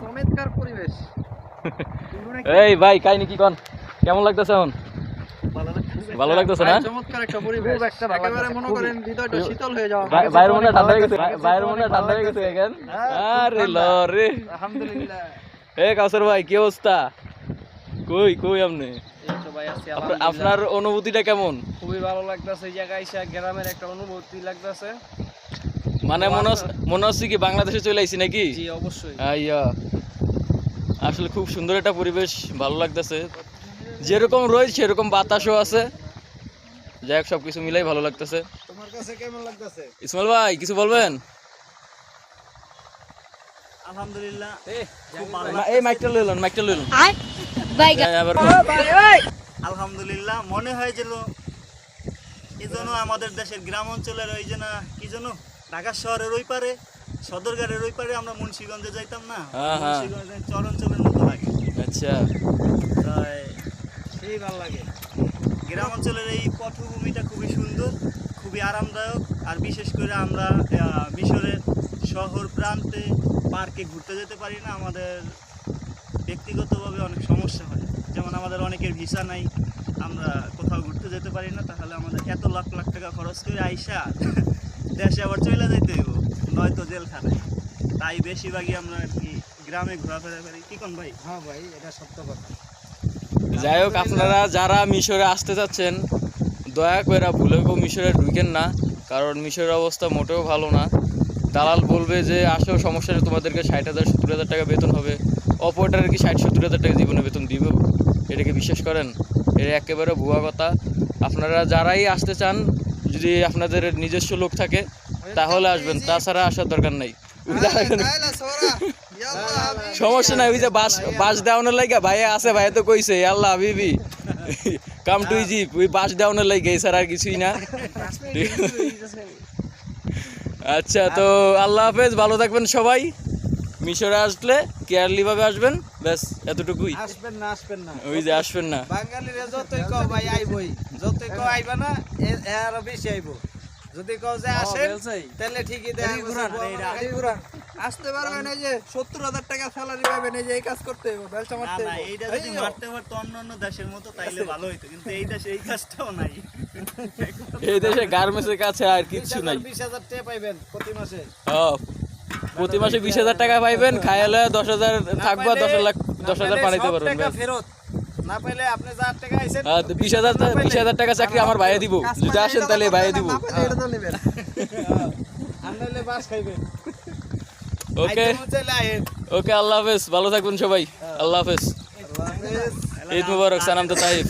চমৎকার পরিবেশ। এই ভাই কাহিনী কি কোন, কেমন লাগতেছে এখন? ভালো লাগতেছে না? চমৎকার একটা পরিবেশ, একেবারে মনে করেন হৃদয়টা শীতল হয়ে যাওয়া। বাইরের মনে ঠান্ডা হয়ে গেছে, বাইরের মনে ঠান্ডা হয়ে গেছে এখন। আরে লরে, আলহামদুলিল্লাহ। এ কাউসার ভাই কি অবস্থা? কই কই আপনি? এই তো ভাই আছি আপনার অনুভূতিটা কেমন? খুবই ভালো লাগতেছে, এই জায়গায় এসে গ্রামের একটা অনুভূতি লাগতেছে। মানে মনে হচ্ছে কি বাংলাদেশে চলে আইছি নাকি? জি অবশ্যই। আইয়া, আসলে খুব সুন্দর একটা পরিবেশ, ভালো লাগতেছে। যেরকম রয়েছে সেরকম বাতাসও আছে, যাই হোক সবকিছু মিলাই ভালো লাগতেছে। তোমার কাছে কেমন লাগতেছে? ইসমাইল ভাই কিছু বলবেন? আলহামদুলিল্লাহ খুব এই মাইকটা লইলেন, মাইকটা লইলেন। আলহামদুলিল্লাহ মনে হয় যেন এই জন্য আমাদের দেশের গ্রাম অঞ্চলের ওই যে না কি যেন ঢাকা শহরের ওই পারে সদরঘাটের ওই পারে আমরা মুন্সিগঞ্জে যাইতাম না, মুন্সিগঞ্জের চর অঞ্চলের মতো লাগে। আচ্ছা, তাই সেই ভালো লাগে। গ্রাম অঞ্চলের এই পটভূমিটা খুবই সুন্দর, খুবই আরামদায়ক। আর বিশেষ করে আমরা মিশরের শহর প্রান্তে পার্কে ঘুরতে যেতে পারি না, আমাদের ব্যক্তিগতভাবে অনেক সমস্যা হয়। যেমন আমাদের অনেকের ভিসা নাই, আমরা কোথাও ঘুরতে যেতে পারি না। তাহলে আমাদের এত লাখ লাখ টাকা খরচ করে আইসা দেশে আবার চলে যেতে হইব, নয়তো জেলখানায়। তাই বেশিরভাগই আমরা আর কি গ্রামে ঘোরাফেরা করি। কি কোন ভাই? হ্যাঁ ভাই, এটা সত্য কথা। যাই হোক আপনারা যারা মিশরে আসতে চাচ্ছেন দয়া করে ভুলে কেউ মিশরে ঢুকেন না, কারণ মিশরের অবস্থা মোটেও ভালো না। দালাল বলবে যে আসেও সমস্যা নেই, তোমাদেরকে 60,000-70,000 টাকা বেতন হবে। অপারেটরের কি 60-70,000 টাকা জীবনে বেতন দিব? এটাকে বিশ্বাস করেন? এটা একেবারে ভুয়া কথা। আপনারা যারাই আসতে চান, যদি আপনাদের নিজস্ব লোক থাকে তাহলে আসবেন, তাছাড়া আসার দরকার নাই। সমস্যা নাই, ওই যে বাস দেওয়ানোর লাগে ভাই আছে, ভাই তো কইছে আল্লাহ হাবিবি কাম টু ইজিপ্ট, ওই বাস দেওয়ানোর লাগে এছাড়া আর কিছুই না। আচ্ছা, তো আল্লাহ হাফেজ, ভালো থাকবেন সবাই। মিশরে আসলে কেয়ারলি ভাবে আসবেন, ব্যাস এতটুকুই। আসবেন না, আসবেন না, ওই যে আসবেন না। বাঙালিরা যতই কও ভাই আইবই, যতই কও আইবা না আরো বেশি আইবো। যদি কও যে আসেন তাহলে ঠিকই দেখা আসতে পারবেন। এই যে 70,000 টাকা স্যালারি পাবেন, এই যে এই কাজ করতে হবে, বেলচা মারতে হবে। এইটা যদি মারতে পারতো অন্য দেশের মতো তাইলে ভালো হইতো, কিন্তু এই দেশে এই কাজটাও নাই। এই দেশে গার্মেন্টসের কাছে আর কিচ্ছু নাই। 20,000 টাকা পাইবেন প্রতি মাসে। প্রতি মাসে 20,000 টাকা পাইবেন, খাইলে 10,000 থাকবা, 10,000 পাঠাইতে পারবেন। না পাইলে আপনি যার টাকা আইছেন 20,000 টাকা চাকরি আমার ভাইয়ে দিব, যদি আসেন তাহলে ভাইয়ে দিব। আনলে বাস খাইবেন। ওকে ওকে, আল্লাহ হাফেজ, ভালো থাকবেন সবাই। আল্লাহ হাফেজ, ঈদ মুবারক, সালাম তো তাইব।